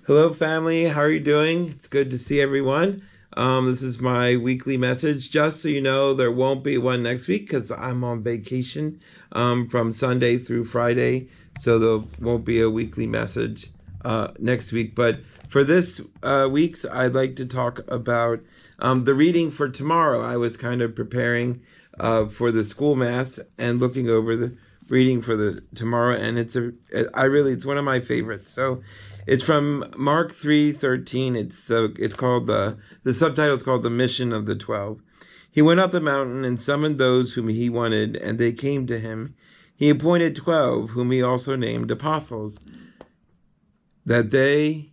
Hello, family. How are you doing? It's good to see everyone. This is my weekly message. Just so you know, there won't be one next week because I'm on vacation from Sunday through Friday. So there won't be a weekly message next week. But for this week's, I'd like to talk about the reading for tomorrow. I was kind of preparing for the school mass and looking over the reading for the tomorrow, and it's one of my favorites. So it's from Mark 3:13. It's called the subtitle is called The Mission of the 12. He went up the mountain and summoned those whom he wanted, and they came to him. He appointed 12, whom he also named apostles, that they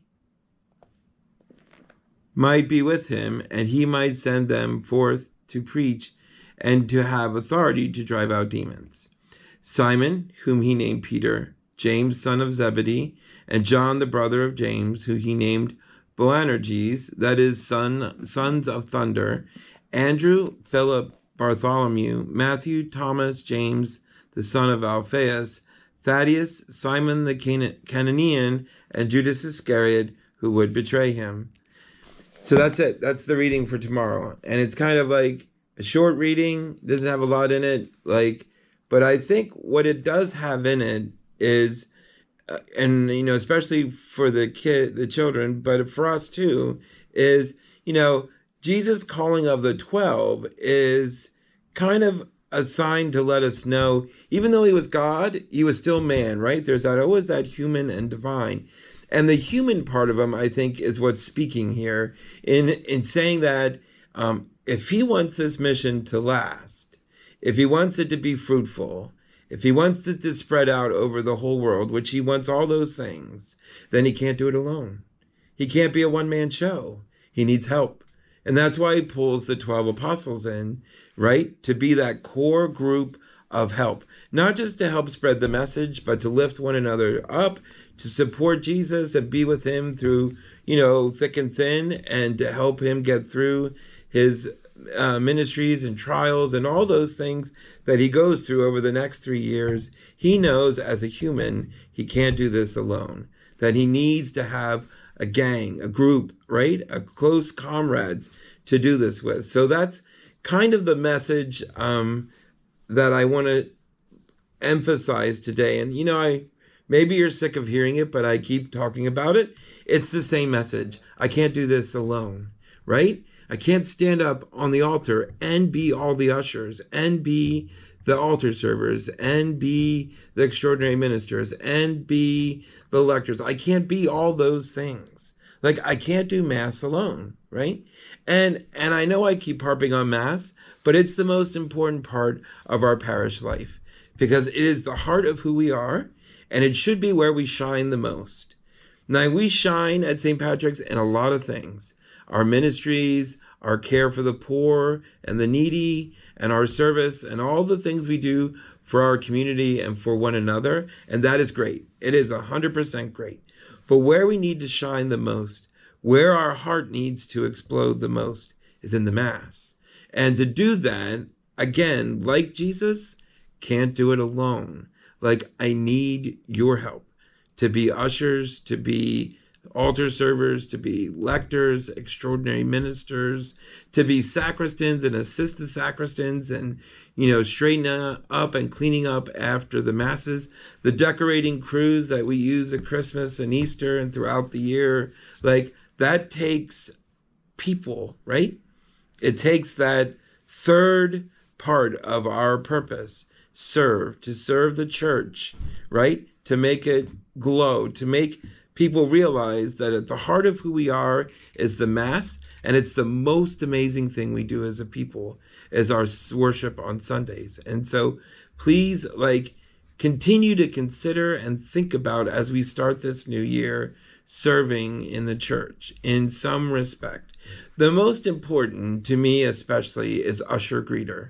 might be with him, and he might send them forth to preach and to have authority to drive out demons. Simon, whom he named Peter, James, son of Zebedee, and John, the brother of James, who he named Boanerges, that is, sons of thunder, Andrew, Philip, Bartholomew, Matthew, Thomas, James, the son of Alphaeus, Thaddeus, Simon the Canaanian, and Judas Iscariot, who would betray him. So that's it. That's the reading for tomorrow. And it's kind of like a short reading, doesn't have a lot in it, but I think what it does have in it is, and especially for the children, but for us too, is Jesus' calling of the 12 is kind of a sign to let us know, even though he was God, he was still man, right? There's always that human and divine. And the human part of him, I think, is what's speaking here in saying that if he wants this mission to last, if he wants it to be fruitful, if he wants it to spread out over the whole world, which he wants all those things, then he can't do it alone. He can't be a one-man show. He needs help. And that's why he pulls the 12 apostles in, right? To be that core group of help. Not just to help spread the message, but to lift one another up, to support Jesus and be with him through, thick and thin, and to help him get through his ministries and trials and all those things that he goes through over the next 3 years. He knows as a human, he can't do this alone, that he needs to have a gang, a group, right? A close comrades to do this with. So that's kind of the message that I want to emphasize today. And, maybe you're sick of hearing it, but I keep talking about it. It's the same message. I can't do this alone, right? I can't stand up on the altar and be all the ushers and be the altar servers and be the extraordinary ministers and be the lectors. I can't be all those things. I can't do Mass alone, right? And I know I keep harping on Mass, but it's the most important part of our parish life because it is the heart of who we are, and it should be where we shine the most. Now, we shine at St. Patrick's in a lot of things. Our ministries, our care for the poor and the needy, and our service, and all the things we do for our community and for one another. And that is great. It is 100% great. But where we need to shine the most, where our heart needs to explode the most, is in the Mass. And to do that, again, like Jesus, can't do it alone. I need your help to be ushers, to be altar servers, to be lectors, extraordinary ministers, to be sacristans and assist the sacristans and, straighten up and cleaning up after the masses, the decorating crews that we use at Christmas and Easter and throughout the year. That takes people, right? It takes that third part of our purpose, to serve the church, right? To make it glow, to make people realize that at the heart of who we are is the Mass, and it's the most amazing thing we do as a people, is our worship on Sundays. And so please, continue to consider and think about, as we start this new year, serving in the church in some respect. The most important to me especially is usher-greeter.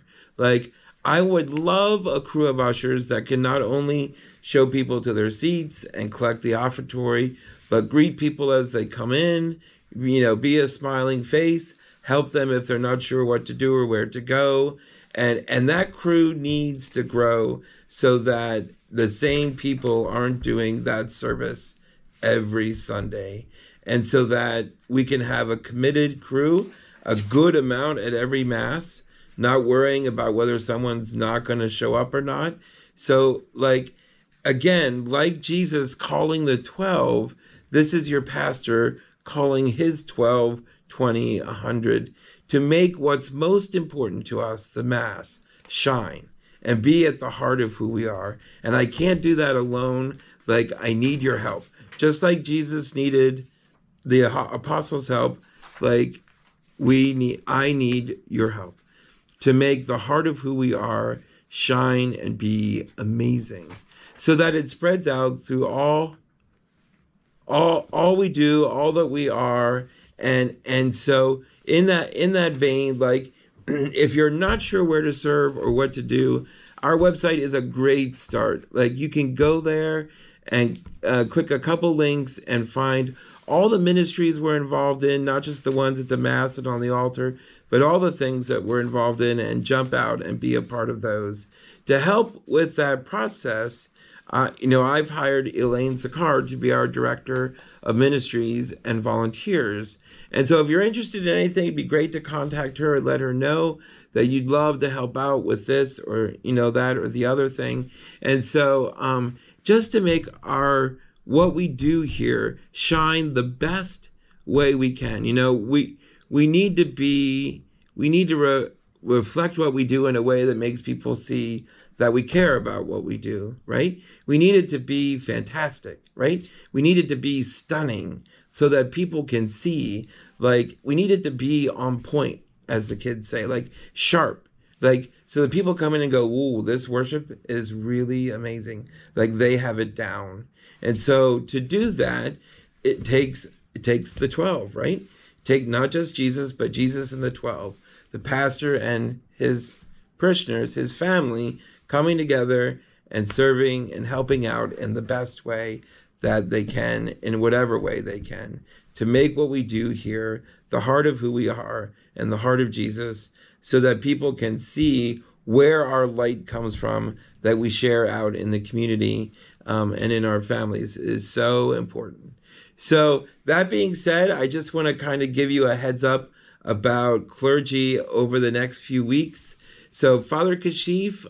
I would love a crew of ushers that can not only show people to their seats and collect the offertory, but greet people as they come in, be a smiling face, help them if they're not sure what to do or where to go. And that crew needs to grow so that the same people aren't doing that service every Sunday. and so that we can have a committed crew, a good amount at every Mass, not worrying about whether someone's not going to show up or not. So, like, again, like Jesus calling the 12, this is your pastor calling his 12, 20, 100 to make what's most important to us, the Mass, shine and be at the heart of who we are. And I can't do that alone. Like, I need your help. Just like Jesus needed the apostles' help, like I need your help to make the heart of who we are shine and be amazing, so that it spreads out through all we do, all that we are. And so in that vein, like, if you're not sure where to serve or what to do, our website is a great start. Like, you can go there and click a couple links and find all the ministries we're involved in, not just the ones at the Mass and on the altar, but all the things that we're involved in, and jump out and be a part of those. To help with that process, I've hired Elaine Zakar to be our director of ministries and volunteers. And so if you're interested in anything, it'd be great to contact her and let her know that you'd love to help out with this or, that or the other thing. And so just to make what we do here shine the best way we can. We need to reflect what we do in a way that makes people see that we care about what we do, right? We need it to be fantastic, right? We need it to be stunning so that people can see, like, we need it to be on point, as the kids say, like sharp, like, so that people come in and go, "Ooh, this worship is really amazing." Like, they have it down. And so to do that, it takes the 12, right? Take not just Jesus, but Jesus and the 12, the pastor and his parishioners, his family, coming together and serving and helping out in the best way that they can, in whatever way they can, to make what we do here the heart of who we are and the heart of Jesus, so that people can see where our light comes from that we share out in the community and in our families is so important. So that being said, I just want to kind of give you a heads up about clergy over the next few weeks. So Father Kashif,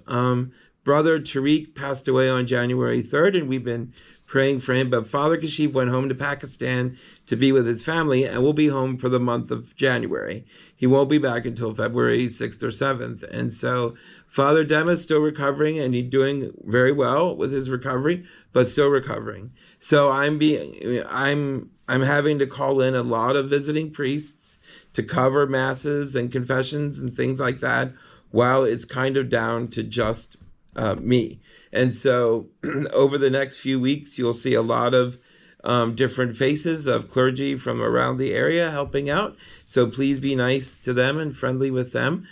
Brother Tariq passed away on January 3rd, and we've been praying for him. But Father Kashif went home to Pakistan to be with his family and will be home for the month of January. He won't be back until February 6th or 7th. And so Father Dem is still recovering, and he's doing very well with his recovery, but still recovering. So I'm having to call in a lot of visiting priests to cover masses and confessions and things like that, while it's kind of down to just me. And so over the next few weeks, you'll see a lot of different faces of clergy from around the area helping out. So please be nice to them and friendly with them.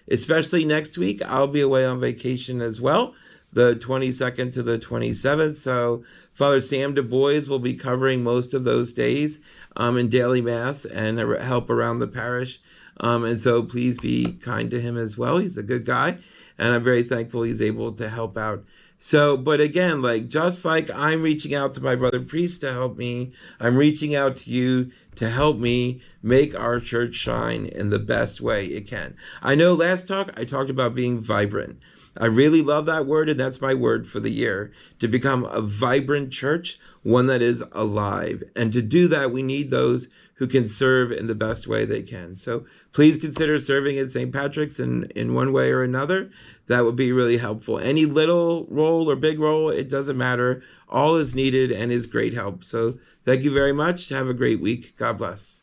Especially next week, I'll be away on vacation as well, the 22nd to the 27th. So Father Sam Du Bois will be covering most of those days in daily Mass and help around the parish. And so please be kind to him as well. He's a good guy, and I'm very thankful he's able to help out. So, but again, like, just like I'm reaching out to my brother priest to help me, I'm reaching out to you to help me make our church shine in the best way it can. I know last talk I talked about being vibrant. I really love that word, and that's my word for the year, to become a vibrant church, one that is alive. And to do that, we need those who can serve in the best way they can. So please consider serving at St. Patrick's in one way or another. That would be really helpful. Any little role or big role, it doesn't matter. All is needed and is great help. So thank you very much. Have a great week. God bless.